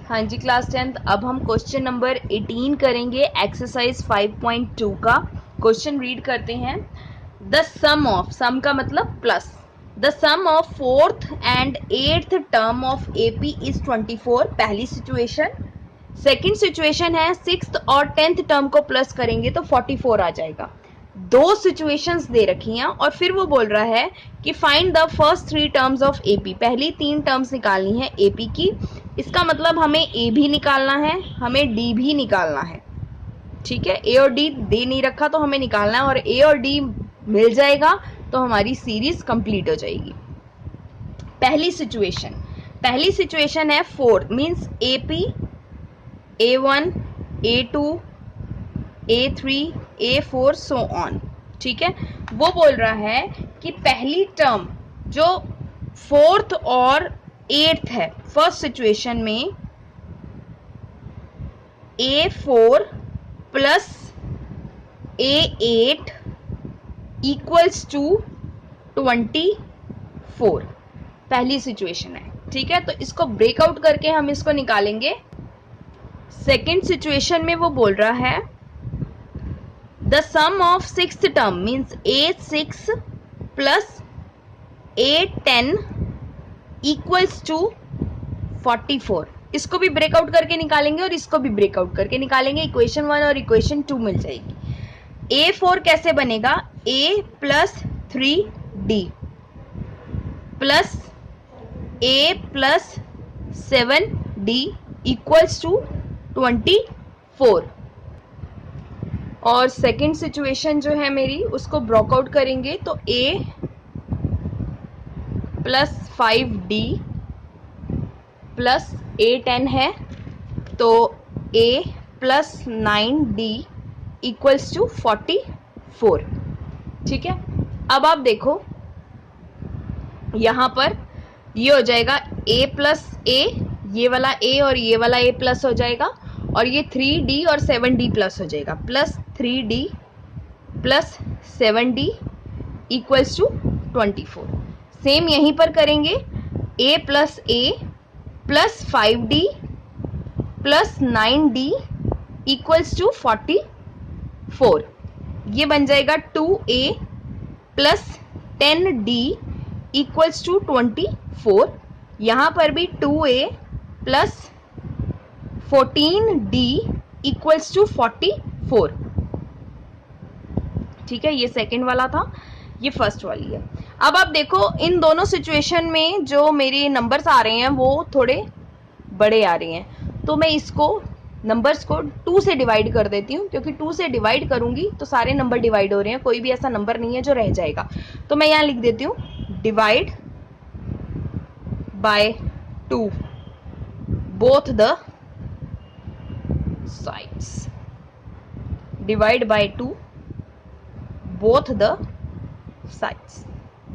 हाँ जी class 10th। अब हम क्वेश्चन नंबर 18 करेंगे एक्सरसाइज 5.2 का। क्वेश्चन रीड करते हैं। द सम ऑफ, सम का मतलब plus, the sum of fourth and eighth term of AP is 24। पहली सिचुएशन। सेकेंड सिचुएशन है सिक्स्थ और 10th टर्म को प्लस करेंगे तो 44 आ जाएगा। दो सिचुएशंस दे रखी हैं और फिर वो बोल रहा है कि find the first 3 terms of AP. पहली 3 टर्म्स निकालनी है एपी की। इसका मतलब हमें ए भी निकालना है, हमें डी भी निकालना है। ठीक है, ए और डी दे नहीं रखा तो हमें निकालना है, और ए और डी मिल जाएगा तो हमारी सीरीज कंप्लीट हो जाएगी। पहली सिचुएशन है fourth, means AP, A1, A2, A3, A4 so on. ठीक है, वो बोल रहा है कि पहली टर्म जो फोर्थ और एट्थ है, फर्स्ट सिचुएशन में A4 plus A8 equals to 24, पहली सिचुएशन है। ठीक है, तो इसको ब्रेकआउट करके हम इसको निकालेंगे। सेकेंड सिचुएशन में वो बोल रहा है the sum of sixth term means A6 plus A10 equals to 44। इसको भी ब्रेकआउट करके निकालेंगे और इसको भी ब्रेकआउट करके निकालेंगे। इक्वेशन 1 और इक्वेशन 2 मिल जाएगी। A4 कैसे बनेगा? A plus 3D plus A plus 7D equals to 24। और सेकेंड सिचुएशन जो है मेरी, उसको ब्रेकआउट करेंगे तो A plus 5D plus A10 है तो A plus 9D equals to 44। ठीक है, अब आप देखो यहां पर ये हो जाएगा A प्लस A, ये वाला A और ये वाला A प्लस हो जाएगा, और ये 3D और 7D प्लस हो जाएगा। Plus 3D plus 7D equals to 24। Same यहीं पर करेंगे, A plus A plus 5D plus 9D equals to 44। ये बन जाएगा 2A plus 10D equals to 24। यहां पर भी 2A plus 14D equals to 44। ठीक है, ये सेकेंड वाला था, ये फर्स्ट वाली है। अब आप देखो इन दोनों सिचुएशन में जो मेरे नंबर्स आ रहे हैं वो थोड़े बड़े आ रहे हैं, तो मैं इसको नंबर्स को 2 से डिवाइड कर देती हूँ, क्योंकि 2 से डिवाइड करूंगी तो सारे नंबर डिवाइड हो रहे हैं, कोई भी ऐसा नंबर नहीं है जो रह जाएगा। तो मैं यहाँ लिख देती हूँ divide by 2 both the sides, divide by 2 both the sides।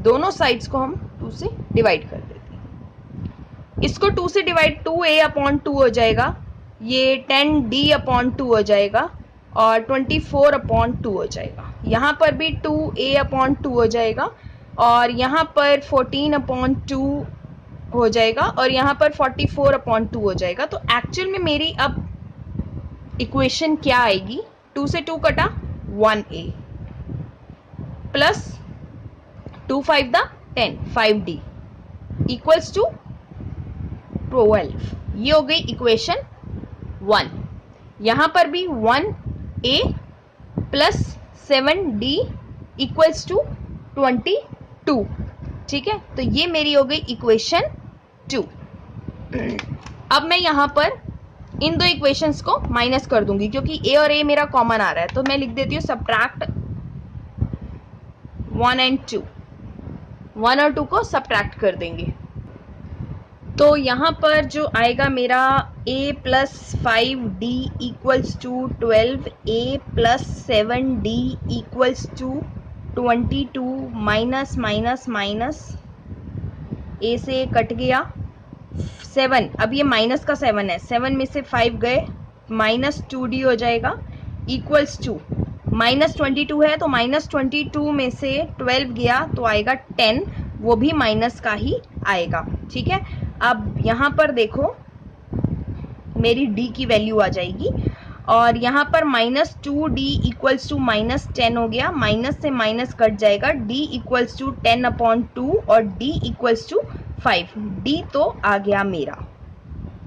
दोनों साइड्स को हम 2 से डिवाइड कर देते हैं। इसको 2 से डिवाइड 2A अपॉन 2 हो जाएगा, ये 10D अपॉन 2 हो जाएगा, और 24 अपॉन 2 हो जाएगा। यहाँ पर भी 2A अपॉन 2 हो जाएगा, और यहाँ पर 14 अपॉन 2 हो जाएगा, और यहाँ पर 44 अपॉन 2 हो जाएगा। तो एक्चुअल में मेरी अब इक्वेशन क्या आएगी? 2 से 2 कटा 1A plus 2 5 the 10 5D equals to 12। ये हो गई इक्वेशन 1। यहां पर भी 1A plus 7D equals to 22। ठीक है, तो ये मेरी हो गई इक्वेशन 2। अब मैं यहां पर इन दो इक्वेशंस को माइनस कर दूंगी, क्योंकि A और A मेरा कॉमन आ रहा है, तो मैं लिख देती हूँ सब्ट्रैक्ट 1 and 2। 1 और 2 को सब्ट्रैक्ट कर देंगे, तो यहाँ पर जो आएगा मेरा A plus 5D equals to 12, A plus 7D equals to 22, minus minus minus, A से कट गया 7, अब ये माइनस का 7 है, 7 में से 5 गए, माइनस 2D हो जाएगा इक्वल्स टू माइनस 22 है, तो माइनस 22 में से 12 गया तो आएगा 10, वो भी माइनस का ही आएगा। ठीक है, अब यहाँ पर देखो मेरी डी की वैल्यू आ जाएगी। और यहाँ पर -2d इक्वल्स टू -10 हो गया, माइनस से माइनस कट जाएगा, d इक्वल्स टू 10/2 और d इक्वल्स टू 5। d तो आ गया मेरा,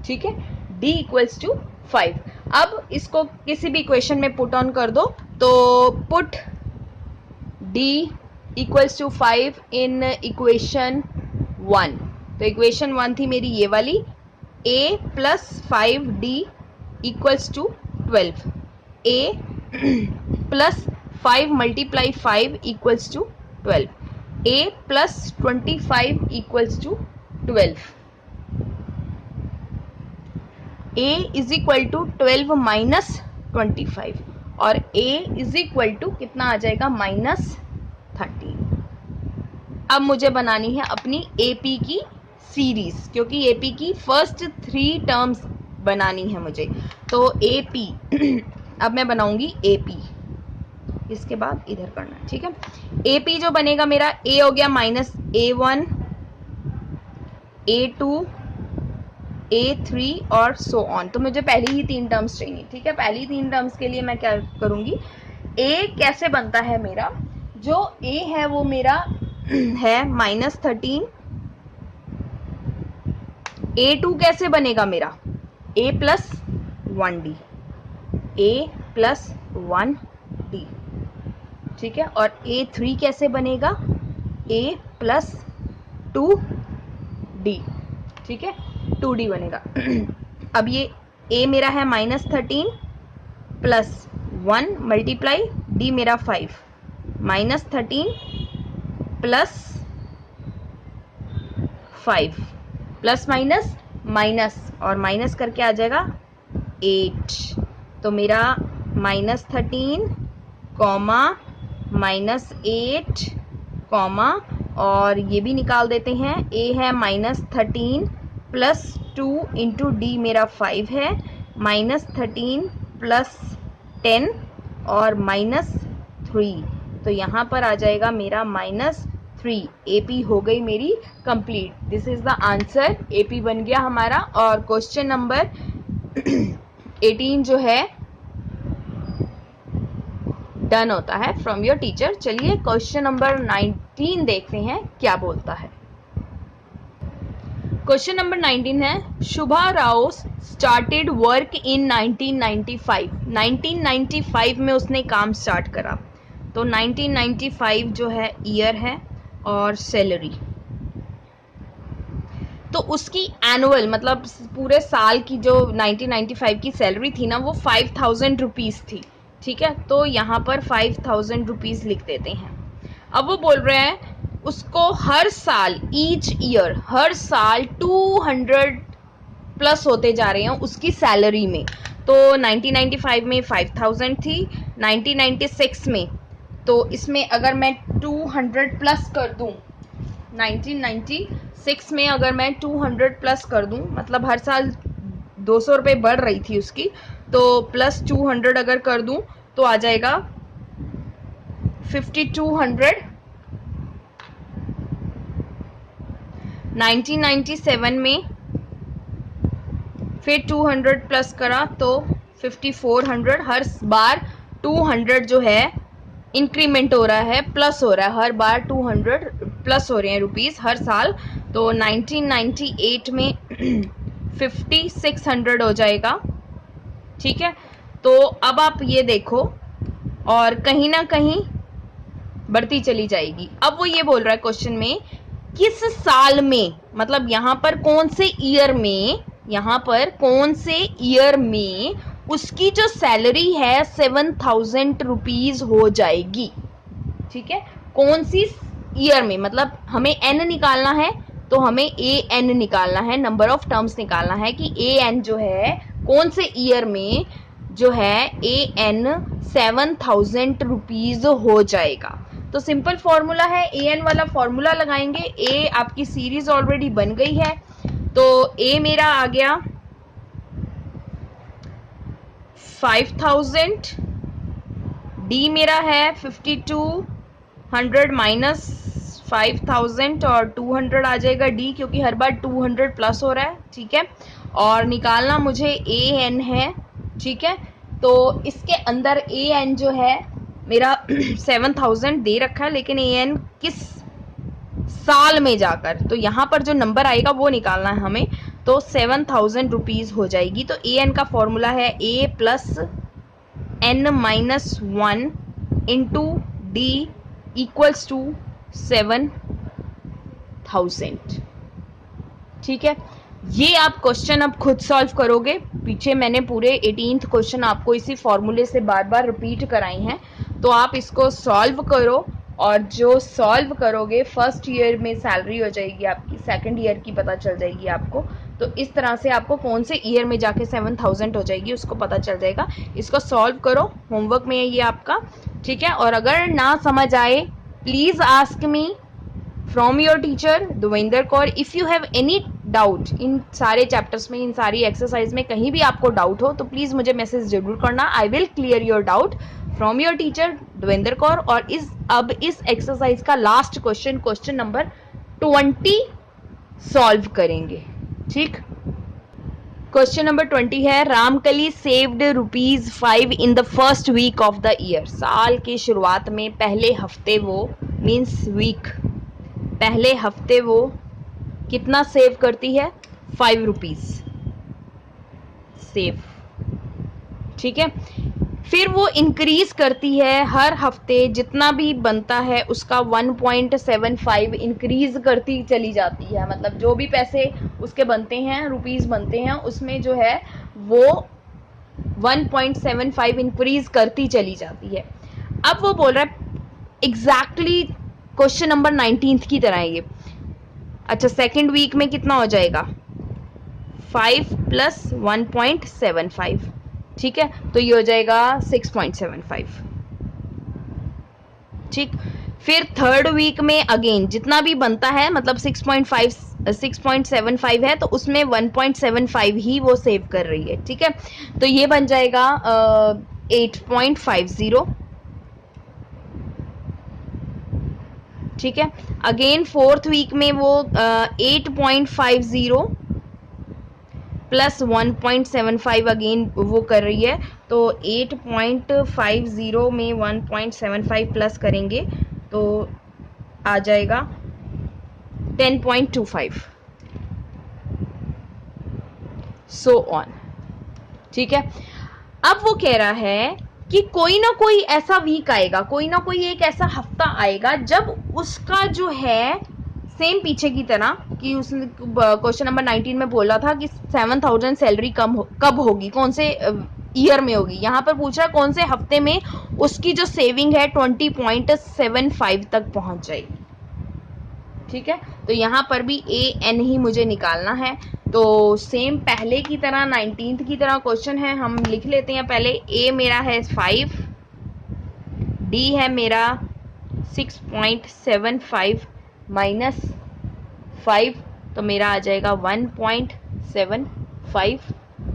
ठीक है, d इक्वल्स टू 5। अब इसको किसी भी इक्वेशन में पुट ऑन कर दो, तो put d equals to 5 in equation 1। तो इक्वेशन 1 थी मेरी ये वाली, a plus 5d equals to 12, a plus 5 multiply 5 equals to 12, a प्लस 25 equals to 12, a is equal to 12 minus 25 और a इज इक्वल टू कितना आ जाएगा -13। अब मुझे बनानी है अपनी AP की सीरीज, क्योंकि AP की फर्स्ट 3 टर्म्स बनानी है मुझे। तो AP अब मैं बनाऊंगी AP, इसके बाद इधर करना है, ठीक है। AP जो बनेगा मेरा, A हो गया -A1, A2, A3 और सो ऑन। तो मुझे पहली ही 3 टर्म्स चाहिए, ठीक है। पहली 3 टर्म्स के लिए मैं क्या करूंगी, A कैसे बनता है मेरा, जो A है वो मेरा है -13। A2 कैसे बनेगा मेरा, A plus 1d, A plus 1d, ठीक है। और A3 कैसे बनेगा, A प्लस 2d, ठीक है, 2d बनेगा। अब ये A मेरा है -13 प्लस 1 मल्टीप्लाई d मेरा 5, -13 प्लस 5 प्लस माइनस माइनस और माइनस करके आ जाएगा 8। तो मेरा -13 कॉमा -8 कॉमा, और ये भी निकाल देते हैं, a है -13 प्लस 2 इंटू डी मेरा 5 है, -13 प्लस 10 और -3। तो यहाँ पर आ जाएगा मेरा -3। AP हो गई मेरी complete. This is the answer, AP बन गया हमारा। और क्वेश्चन नंबर 18 जो है डन होता है फ्रॉम योर टीचर। चलिए क्वेश्चन नंबर 19 देखते हैं क्या बोलता है। क्वेश्चन नंबर 19 है, शुभा राव स्टार्टेड वर्क इन 1995। 1995 में उसने काम स्टार्ट करा। तो 1995 जो है ईयर है और सैलरी, तो उसकी एनुअल मतलब पूरे साल की जो 1995 की सैलरी थी ना, वो 5000 रुपीज़ थी, ठीक है। तो यहाँ पर 5000 रुपीज़ लिख देते हैं। अब वो बोल रहे हैं उसको हर साल, ईच ईयर, हर साल 200 प्लस होते जा रहे हैं उसकी सैलरी में। तो 1995 में 5000 थी, 1996 में, तो इसमें अगर मैं 200 प्लस कर दूं, 1996 में अगर मैं 200 प्लस कर दूं, मतलब हर साल 200 रुपये बढ़ रही थी उसकी, तो प्लस 200 अगर कर दूं तो आ जाएगा 5200। 1997 में फिर 200 प्लस करा तो 5400। हर बार 200 जो है इंक्रीमेंट हो रहा है, प्लस हो रहा है, हर बार 200 प्लस हो रहे हैं रुपीस हर साल। तो 1998 में 5600 हो जाएगा, ठीक है। तो अब आप ये देखो, और कहीं ना कहीं बढ़ती चली जाएगी। अब वो ये बोल रहा है क्वेश्चन में, किस साल में, मतलब यहाँ पर कौन से ईयर में, यहाँ पर कौन से ईयर में उसकी जो सैलरी है 7000 रुपीज हो जाएगी, ठीक है। कौन सी ईयर में, मतलब हमें n निकालना है, तो हमें an निकालना है, नंबर ऑफ टर्म्स निकालना है कि an जो है कौन से ईयर में जो है an 7000 रुपीज हो जाएगा। तो सिंपल फॉर्मूला है, an वाला फॉर्मूला लगाएंगे। a आपकी सीरीज ऑलरेडी बन गई है, तो a मेरा आ गया 5000, d मेरा है 5200 माइनस 5000 और 200 आ जाएगा d, क्योंकि हर बार 200 प्लस हो रहा है, ठीक है। और निकालना मुझे ए एन है, ठीक है। तो इसके अंदर ए एन जो है मेरा 7000 दे रखा है, लेकिन ए एन किस साल में जाकर, तो यहाँ पर जो नंबर आएगा वो निकालना है हमें। तो 7000 रुपीज हो जाएगी। तो ए एन का फॉर्मूला है a plus n minus 1 into d equals to 7000, ठीक है। ये आप क्वेश्चन अब खुद सॉल्व करोगे। पीछे मैंने पूरे 18th क्वेश्चन आपको इसी फॉर्मूले से बार बार रिपीट कराई हैं, तो आप इसको सॉल्व करो, और जो सॉल्व करोगे फर्स्ट ईयर में सैलरी हो जाएगी आपकी, सेकंड ईयर की पता चल जाएगी आपको। तो इस तरह से आपको कौन से ईयर में जाके 7000 हो जाएगी उसको पता चल जाएगा। इसको सॉल्व करो, होमवर्क में है ये आपका, ठीक है। और अगर ना समझ आए please ask me from your teacher Devendra Kaur. If you have any doubt in सारे चैप्टर्स में, इन सारी एक्सरसाइज में कहीं भी आपको डाउट हो तो प्लीज मुझे मैसेज जरूर करना। I will clear your doubt from your teacher Devendra Kaur. और अब इस एक्सरसाइज का last question, question number 20 solve करेंगे, ठीक। क्वेश्चन नंबर 20 है, Ramkali saved ₹5 in the first week of the year. साल की शुरुआत में पहले हफ्ते वो, मीन्स वीक, पहले हफ्ते वो कितना सेव करती है? ₹5 सेव, ठीक है। फिर वो इंक्रीज करती है हर हफ्ते, जितना भी बनता है उसका 1.75 इंक्रीज करती चली जाती है। मतलब जो भी पैसे उसके बनते हैं, रुपीस बनते हैं, उसमें जो है वो 1.75 इंक्रीज करती चली जाती है। अब वो बोल रहा है एग्जैक्टली क्वेश्चन नंबर 19 की तरह ये। अच्छा, सेकेंड वीक में कितना हो जाएगा? 5 प्लस 1.75, ठीक है। तो ये हो जाएगा 6.75, ठीक। फिर थर्ड वीक में अगेन जितना भी बनता है, मतलब 6.75 है, तो उसमें 1.75 ही वो सेव कर रही है, ठीक है। तो ये बन जाएगा 8.50, ठीक है। अगेन फोर्थ वीक में वो 8.50 प्लस 1.75 अगेन वो कर रही है। तो 8.50 में 1.75 प्लस करेंगे तो आ जाएगा 10.25, सो ऑन, ठीक है। अब वो कह रहा है कि कोई ना कोई ऐसा वीक आएगा, कोई ना कोई एक ऐसा हफ्ता आएगा जब उसका जो है सेम पीछे की तरह कि उसने क्वेश्चन नंबर 19 में बोला था कि 7000 सैलरी कब होगी, कौन से ईयर में होगी। यहाँ पर पूछ रहा कौन से हफ्ते में उसकी जो सेविंग है 20.75 तक पहुंच जाएगी, ठीक है। तो यहाँ पर भी ए एन ही मुझे निकालना है। तो सेम पहले की तरह 19th की तरह क्वेश्चन है, हम लिख लेते हैं पहले। ए मेरा है 5, डी है मेरा 6.75 माइनस 5, तो मेरा आ जाएगा 1.75,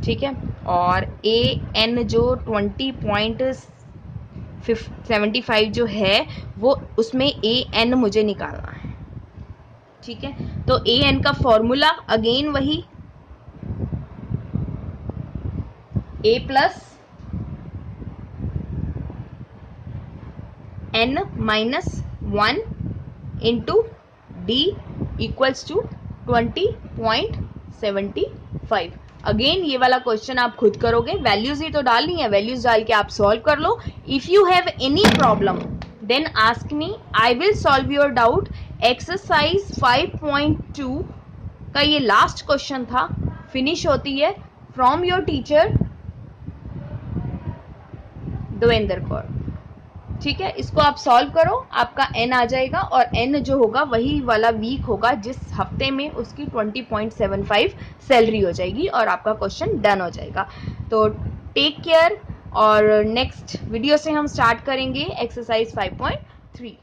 ठीक है। और ए एन जो 20.75 जो है वो, उसमें ए एन मुझे निकालना है, ठीक है। तो ए एन का फॉर्मूला अगेन वही, a plus n minus 1 into d equals to 20.75। Again ये वाला क्वेश्चन आप खुद करोगे, वैल्यूज ही तो डालनी है, वैल्यूज डाल के आप सॉल्व कर लो। If you have any problem then ask me, I will solve your doubt. Exercise 5.2 का ये लास्ट क्वेश्चन था, फिनिश होती है from your teacher Devendra Kaur, ठीक है। इसको आप सॉल्व करो, आपका एन आ जाएगा, और एन जो होगा वही वाला वीक होगा जिस हफ्ते में उसकी 20.75 सैलरी हो जाएगी, और आपका क्वेश्चन डन हो जाएगा। तो टेक केयर, और नेक्स्ट वीडियो से हम स्टार्ट करेंगे एक्सरसाइज 5.3।